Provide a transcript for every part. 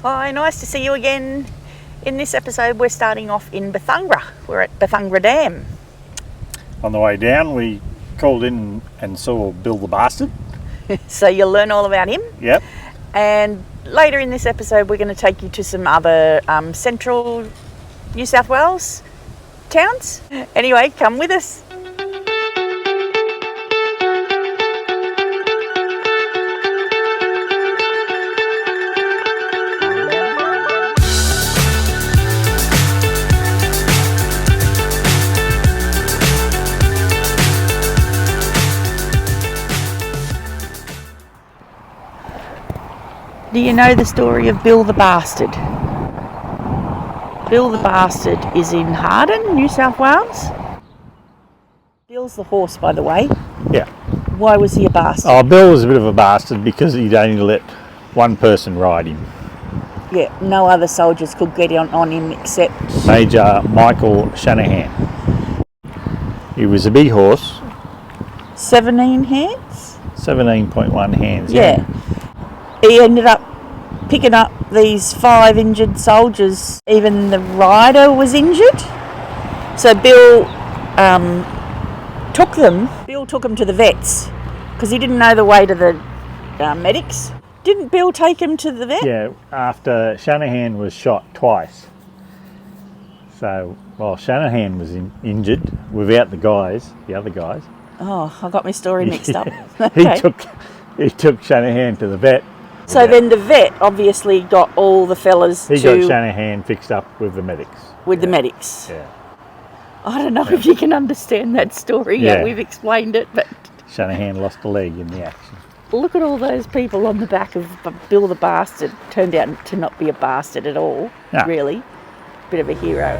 Hi, nice to see you again. In this episode, we're starting off in Bethungra. We're at Bethungra Dam. On the way down, we called in and saw Bill the Bastard. So you'll learn all about him. Yep. And later in this episode, we're going to take you to some other central New South Wales towns. Anyway, come with us. Do you know the story of Bill the Bastard? Bill the Bastard is in Harden, New South Wales. Bill's the horse, by the way. Yeah. Why was he a bastard? Oh, Bill was a bit of a bastard because he'd only let one person ride him. Yeah, no other soldiers could get on him except Major Michael Shanahan. He was a big horse. 17 hands? 17.1 hands. Yeah. He ended up picking up these 5 injured soldiers. Even the rider was injured. So Bill took them to the vets because he didn't know the way to the medics. Didn't Bill take him to the vet? Yeah, after Shanahan was shot twice. So while Shanahan was injured, without the other guys. Oh, I got my story mixed up. Okay. He took Shanahan to the vet. So then the vet obviously got all the fellas He got Shanahan fixed up with the medics. The medics. Yeah. I don't know if you can understand that story. Yeah, we've explained it, but Shanahan lost a leg in the action. Look at all those people on the back of Bill the Bastard. Turned out to not be a bastard at all, really. Bit of a hero.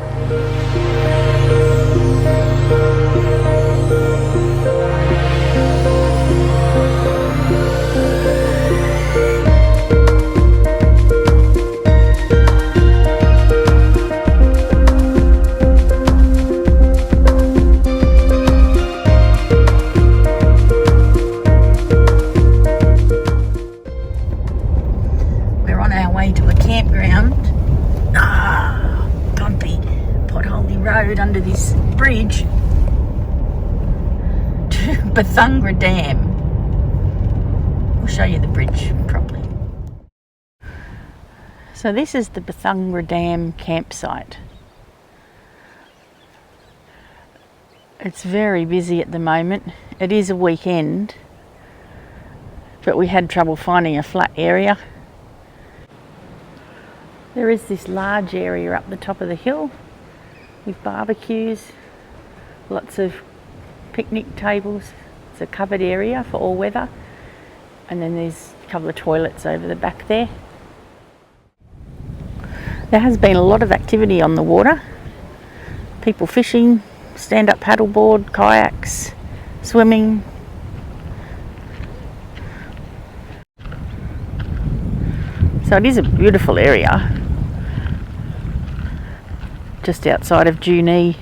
Under this bridge to Bethungra Dam. We'll show you the bridge properly. So this is the Bethungra Dam campsite. It's very busy at the moment. It is a weekend, but we had trouble finding a flat area. There is this large area up the top of the hill with barbecues, lots of picnic tables. It's a covered area for all weather. And then there's a couple of toilets over the back there. There has been a lot of activity on the water. People fishing, stand-up paddleboard, kayaks, swimming. So it is a beautiful area. Just outside of Junee.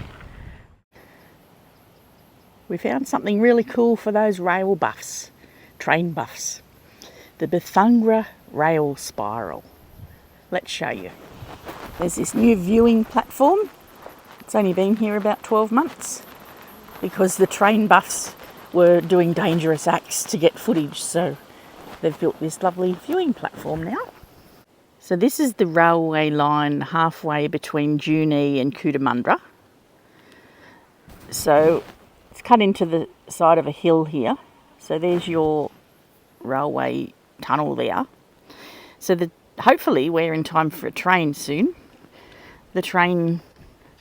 We found something really cool for those rail buffs, train buffs. The Bethungra Rail Spiral. Let's show you. There's this new viewing platform. It's only been here about 12 months because the train buffs were doing dangerous acts to get footage, so they've built this lovely viewing platform now. So this is the railway line halfway between Junee and Cootamundra. So it's cut into the side of a hill here. So there's your railway tunnel there. So hopefully we're in time for a train soon. The train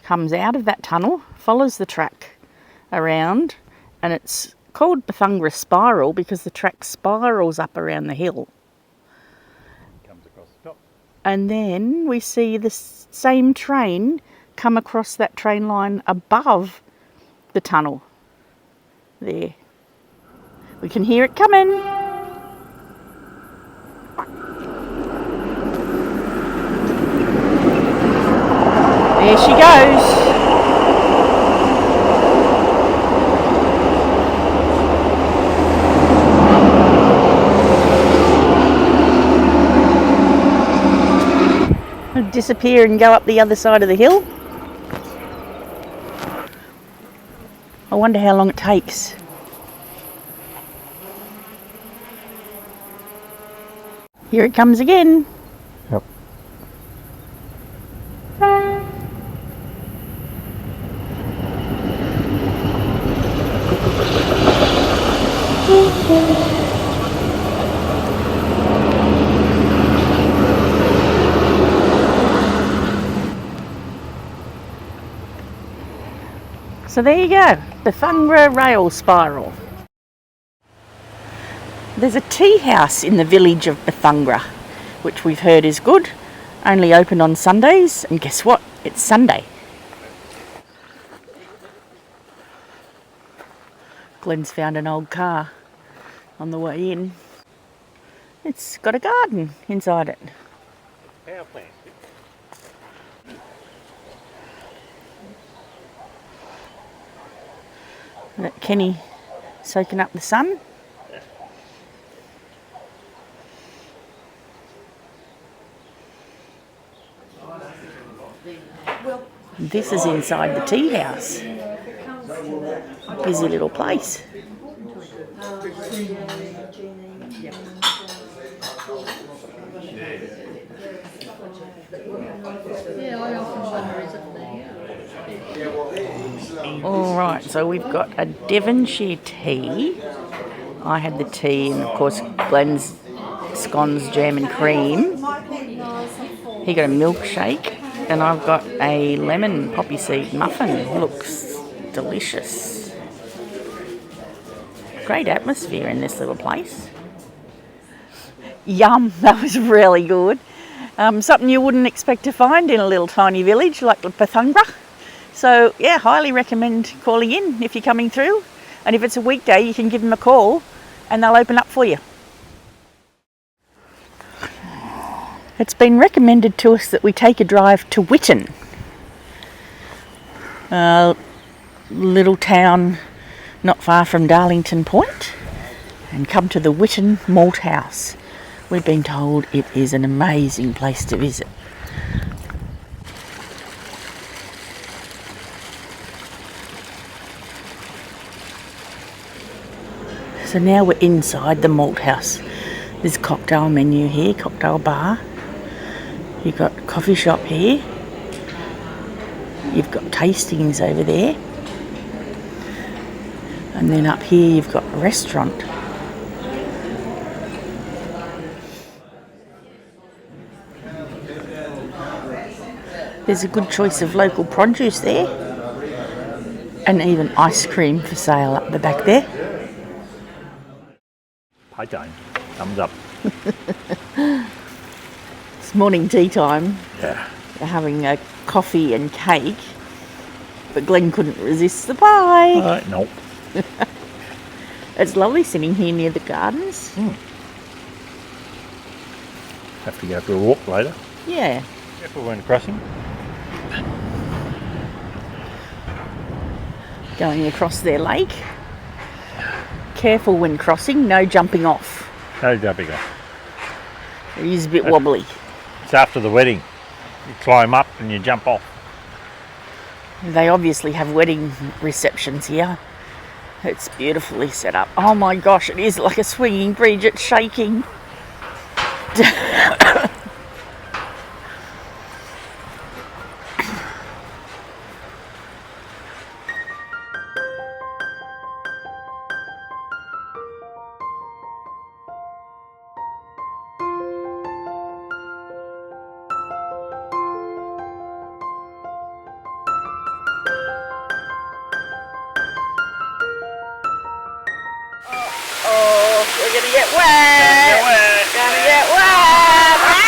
comes out of that tunnel, follows the track around, and it's called Bethungra Spiral because the track spirals up around the hill. And then we see the same train come across that train line above the tunnel. There. We can hear it coming. There she goes. disappear and go up the other side of the hill. I wonder how long it takes. Here it comes again. Yep. So there you go, Bethungra Rail Spiral. There's a tea house in the village of Bethungra, which we've heard is good, only open on Sundays, and guess what? It's Sunday. Glenn's found an old car on the way in. It's got a garden inside it. Power plant. That Kenny soaking up the sun. This is inside the tea house. Busy little place. Alright, so we've got a Devonshire tea. I had the tea and of course Glenn's scones, jam and cream. He got a milkshake and I've got a lemon poppy seed muffin. Looks delicious. Great atmosphere in this little place. Yum, that was really good. Something you wouldn't expect to find in a little tiny village like Bethungra. So yeah, highly recommend calling in if you're coming through. And if it's a weekday, you can give them a call and they'll open up for you. It's been recommended to us that we take a drive to Whitton, a little town not far from Darlington Point, and come to the Whitton Malt House. We've been told it is an amazing place to visit. So now we're inside the Malt House. There's a cocktail menu here, cocktail bar. You've got a coffee shop here. You've got tastings over there. And then up here you've got a restaurant. There's a good choice of local produce there. And even ice cream for sale up the back there. Pie time. Thumbs up. It's morning tea time. Yeah. We're having a coffee and cake. But Glenn couldn't resist the pie. Nope. It's lovely sitting here near the gardens. Have to go for a walk later. Yeah. Careful when crossing. Going across their lake. Careful when crossing, no jumping off. No jumping off. It is a bit wobbly. It's after the wedding. You climb up and you jump off. They obviously have wedding receptions here. It's beautifully set up. Oh my gosh, it is like a swinging bridge. It's shaking. We're gonna get wet! Gonna get wet! Ah!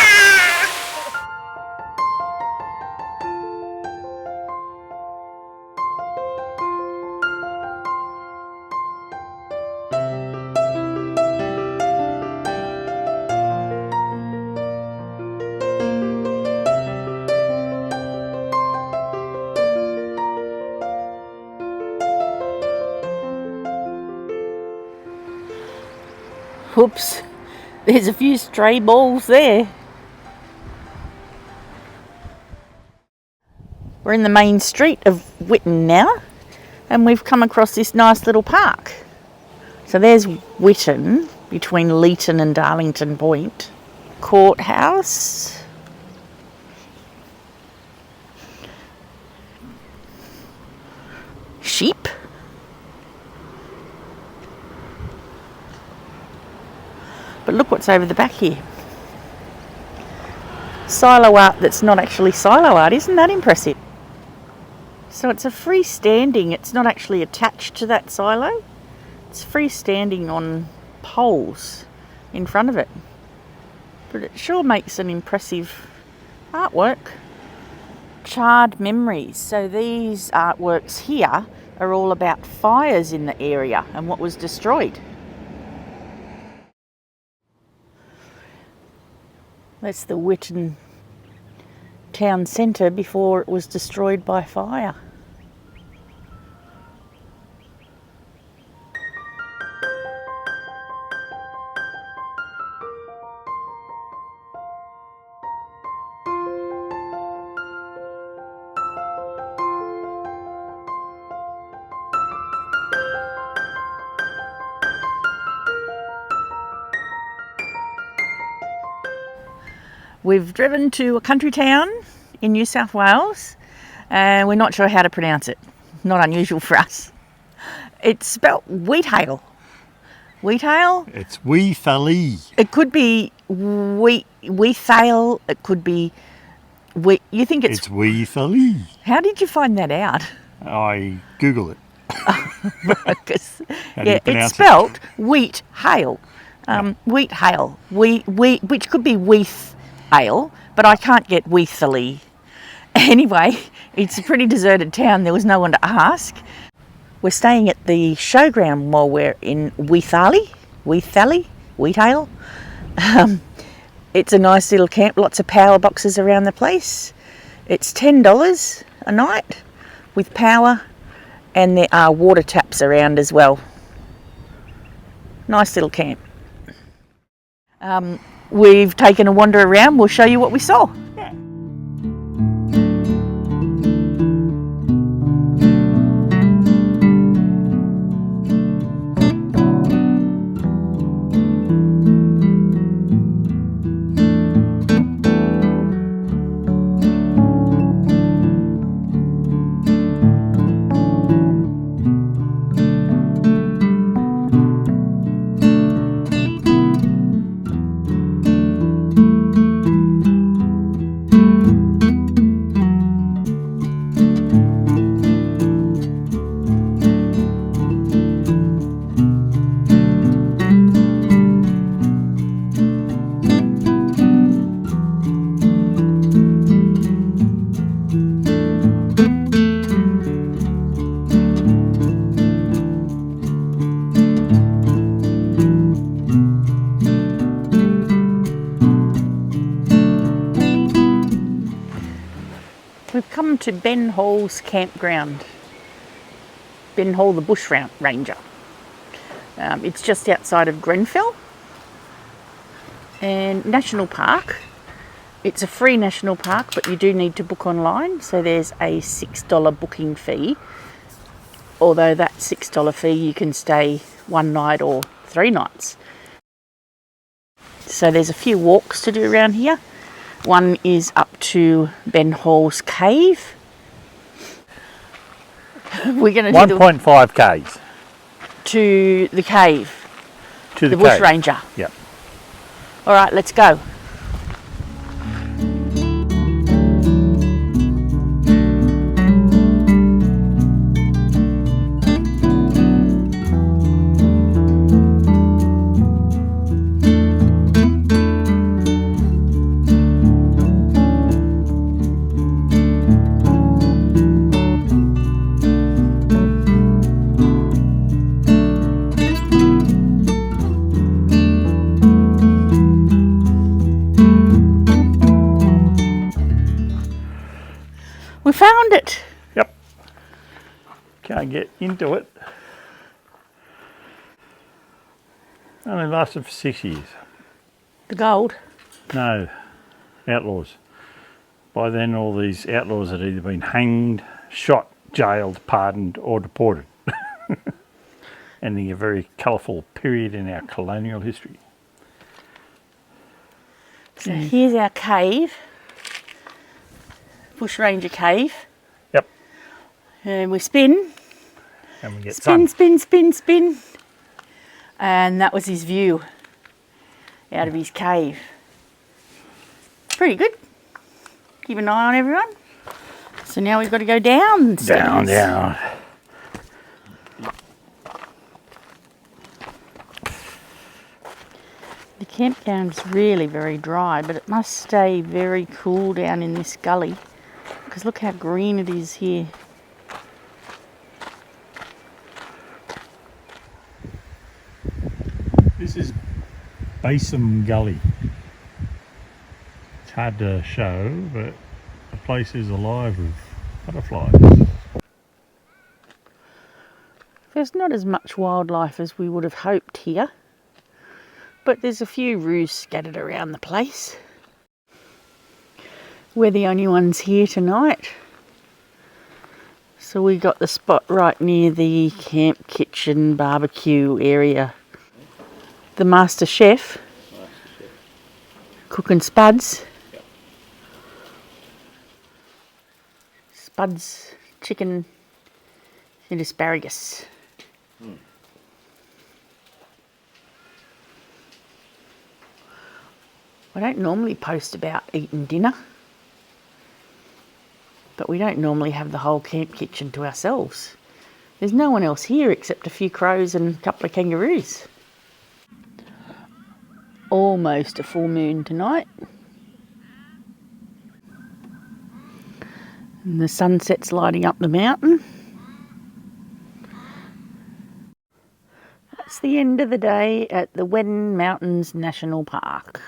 Whoops, there's a few stray balls there. We're in the main street of Whitton now, and we've come across this nice little park. So there's Whitton, between Leeton and Darlington Point. Courthouse. Sheep. But look what's over the back here. Silo art that's not actually silo art. Isn't that impressive? So it's a freestanding, it's not actually attached to that silo. It's freestanding on poles in front of it. But it sure makes an impressive artwork. Charred memories. So these artworks here are all about fires in the area and what was destroyed. That's the Whitton town centre before it was destroyed by fire. We've driven to a country town in New South Wales and we're not sure how to pronounce it. Not unusual for us. It's spelt Weale. Weale? It's Weale. It could be Weale. It could be you think it's Weale. How did you find that out? I Google it. Yeah, it's spelt wheat hail. Wheat hail. Which could be Weath ale, but I can't get Weale. Anyway, it's a pretty deserted town. There was no one to ask. We're staying at the showground while we're in Weale. It's a nice little camp, lots of power boxes around the place. It's $10 a night with power, and there are water taps around as well. Nice little camp. We've taken a wander around. We'll show you what we saw. We've come to Ben Hall's campground. Ben Hall the Bush Ranger. It's just outside of Grenfell. And National Park. It's a free national park, but you do need to book online. So there's a $6 booking fee. Although that $6 fee you can stay one night or 3 nights. So there's a few walks to do around here. One is up to Ben Hall's cave. We're going to do 1.5 k's to the cave. To the Bush Ranger. Yep. All right, let's go. We found it. Yep. Can't get into it. Only lasted for 6 years. The gold. No, Outlaws. By then all these outlaws had either been hanged, shot, jailed, pardoned or deported. Ending a very colourful period in our colonial history. So here's our cave. Bushranger cave. Yep. And we spin. And we get spin, sun. spin, spin, spin. And that was his view out of his cave. Pretty good. Keep an eye on everyone. So now we've got to go down. Down, down. The campground's really very dry, but it must stay very cool down in this gully because look how green it is here. This is Basin Gully. It's hard to show, but the place is alive with butterflies. There's not as much wildlife as we would have hoped here, but there's a few roos scattered around the place. We're the only ones here tonight. So we got the spot right near the camp kitchen barbecue area. The master chef cooking spuds. Yep. Spuds, chicken and asparagus. I don't normally post about eating dinner, but we don't normally have the whole camp kitchen to ourselves. There's no one else here except a few crows and a couple of kangaroos. Almost a full moon tonight. And the sunset's lighting up the mountain. That's the end of the day at the Wedding Mountains National Park.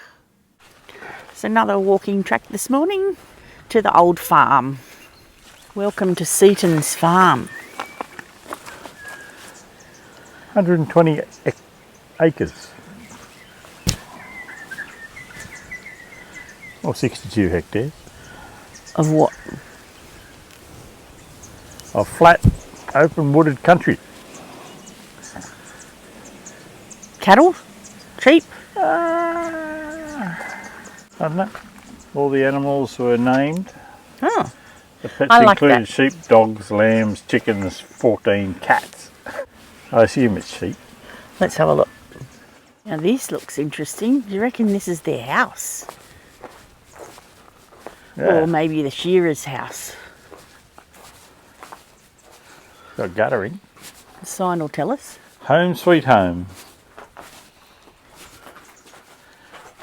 It's another walking track this morning to the old farm. Welcome to Seaton's farm. 120 acres. Or 62 hectares. Of what? Of flat, open wooded country. Cattle? Sheep? I don't know. All the animals were named. Oh, The pets I like included that. sheep, dogs, lambs, chickens, 14 cats. I assume it's sheep. let's have a look. Now this looks interesting. Do you reckon this is their house? Yeah. Or maybe the shearer's house? Got guttering. The sign will tell us. Home sweet home.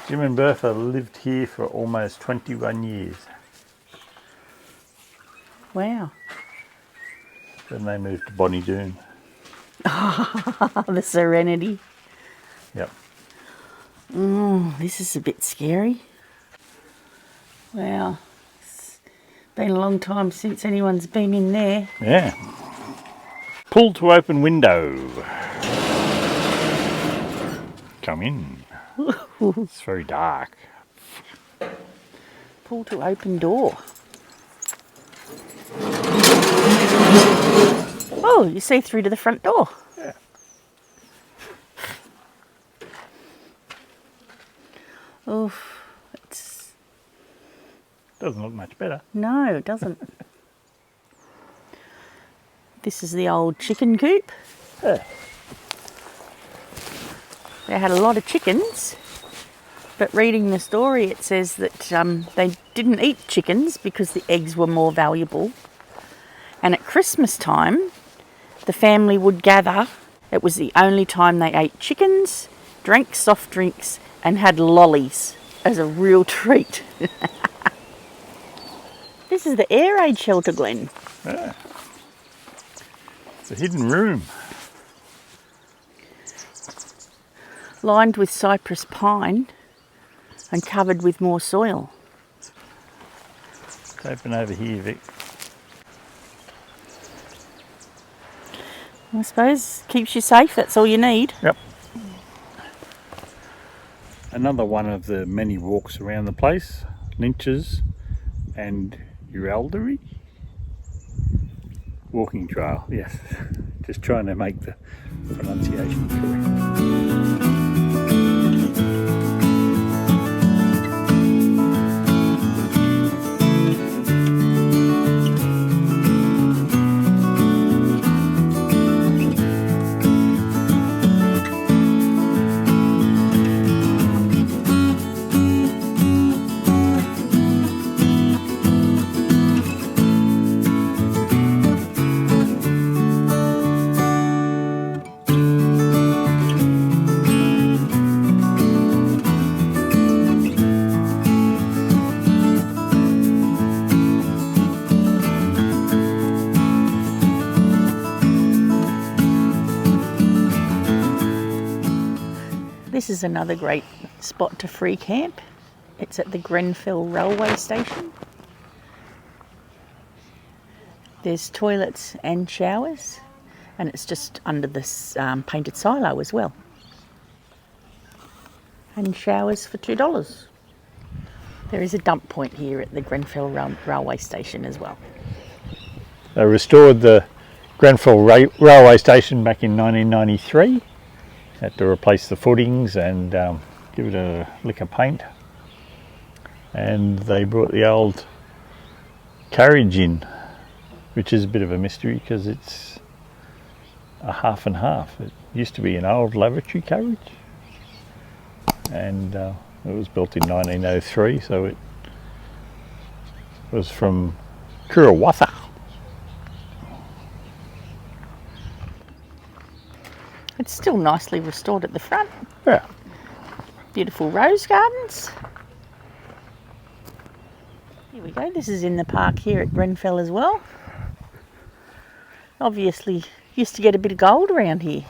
Jim and Bertha lived here for almost 21 years. Wow. Then they moved to Bonnie Doon. The serenity. Yep. This is a bit scary. Wow. It's been a long time since anyone's been in there. Yeah. Pull to open window. Come in. It's very dark. Pull to open door. Oh, you see through to the front door. Yeah. Oof. It's... Doesn't look much better. No, it doesn't. This is the old chicken coop. Yeah. They had a lot of chickens, but reading the story it says that they didn't eat chickens because the eggs were more valuable. And at Christmas time, the family would gather. It was the only time they ate chickens, drank soft drinks, and had lollies as a real treat. This is the air raid shelter, Glenn. Yeah. It's a hidden room. Lined with cypress pine and covered with more soil. It's open over here, Vic. I suppose keeps you safe, that's all you need. Yep. Another one of the many walks around the place. Lynches, and Uraldery walking trail. Yes, just trying to make the pronunciation correct. This is another great spot to free camp. It's at the Grenfell railway station. There's toilets and showers, and it's just under this painted silo as well. And showers for $2. There is a dump point here at the Grenfell railway station as well. They restored the Grenfell railway station back in 1993. Had to replace the footings and give it a lick of paint. And they brought the old carriage in, which is a bit of a mystery because it's a half and half. It used to be an old lavatory carriage, and it was built in 1903, so it was from Kurawatha. It's still nicely restored at the front. Yeah. Beautiful rose gardens. Here we go. This is in the park here at Grenfell as well. Obviously used to get a bit of gold around here.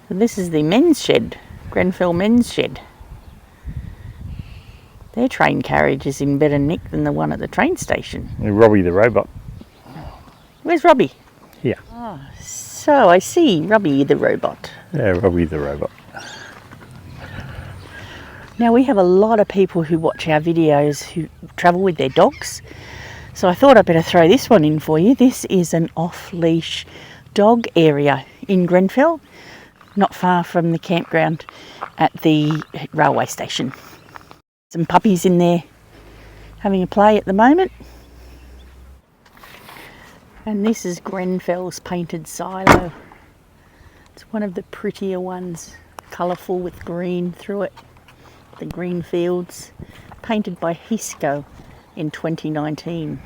And this is the men's shed, Grenfell men's shed. Their train carriage is in better nick than the one at the train station. Robbie the robot. Where's Robbie? Here. Oh, so I see Robbie the robot. Yeah, Robbie the robot. Now we have a lot of people who watch our videos who travel with their dogs. So I thought I'd better throw this one in for you. This is an off-leash dog area in Grenfell, not far from the campground at the railway station. Some puppies in there having a play at the moment. And this is Grenfell's painted silo. It's one of the prettier ones, colourful with green through it. The green fields, painted by Hisco in 2019.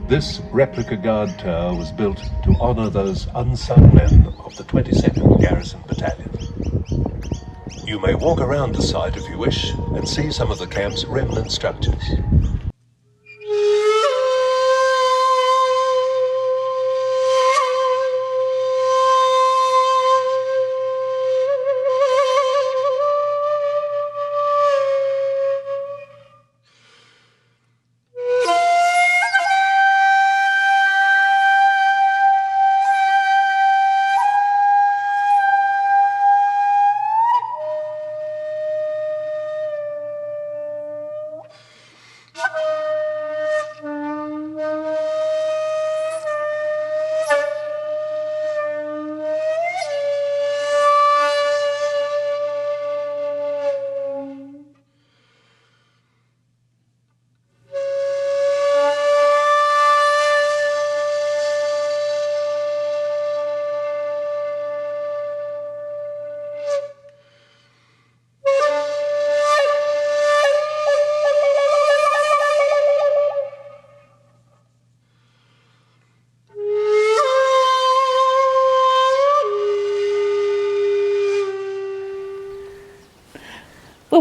This replica guard tower was built to honour those unsung men of the 22nd Garrison Battalion. You may walk around the site if you wish and see some of the camp's remnant structures.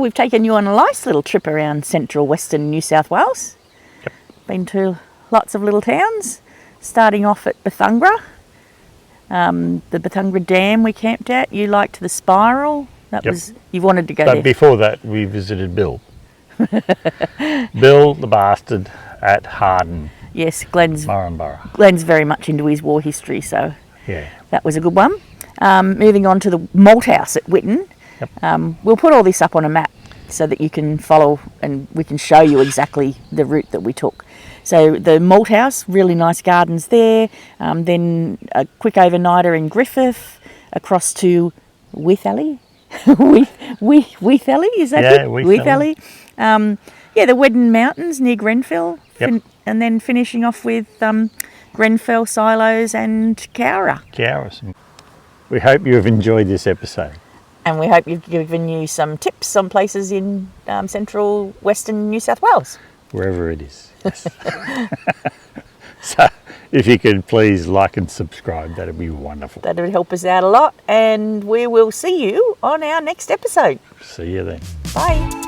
we've taken you on a nice little trip around central western New South Wales. Yep. Been to lots of little towns, starting off at Bethungra. The Bethungra Dam we camped at. You liked the Spiral. That Yep. was, you wanted to go But there. before that, we visited Bill. Bill the bastard at Harden, Yes, Glenn's Murrumborough. very much into his war history, so Yeah. that was a good one. Moving on to the Malt House at Whitten. Yep. We'll put all this up on a map so that you can follow and we can show you exactly the route that we took. So the Malt House, really nice gardens there. Then a quick overnighter in Griffith, across to Weale. Weale, is that Yeah, it? Weale. Yeah, the Weddin Mountains near Grenfell. Yep. And then finishing off with Grenfell, Silos and Cowra. Cowra. We hope you have enjoyed this episode. And we hope you've given you some tips on places in central western New South Wales. Wherever it is. Yes. So, if you could please like and subscribe, that'd be wonderful. That would help us out a lot. And we will see you on our next episode. See you then. Bye.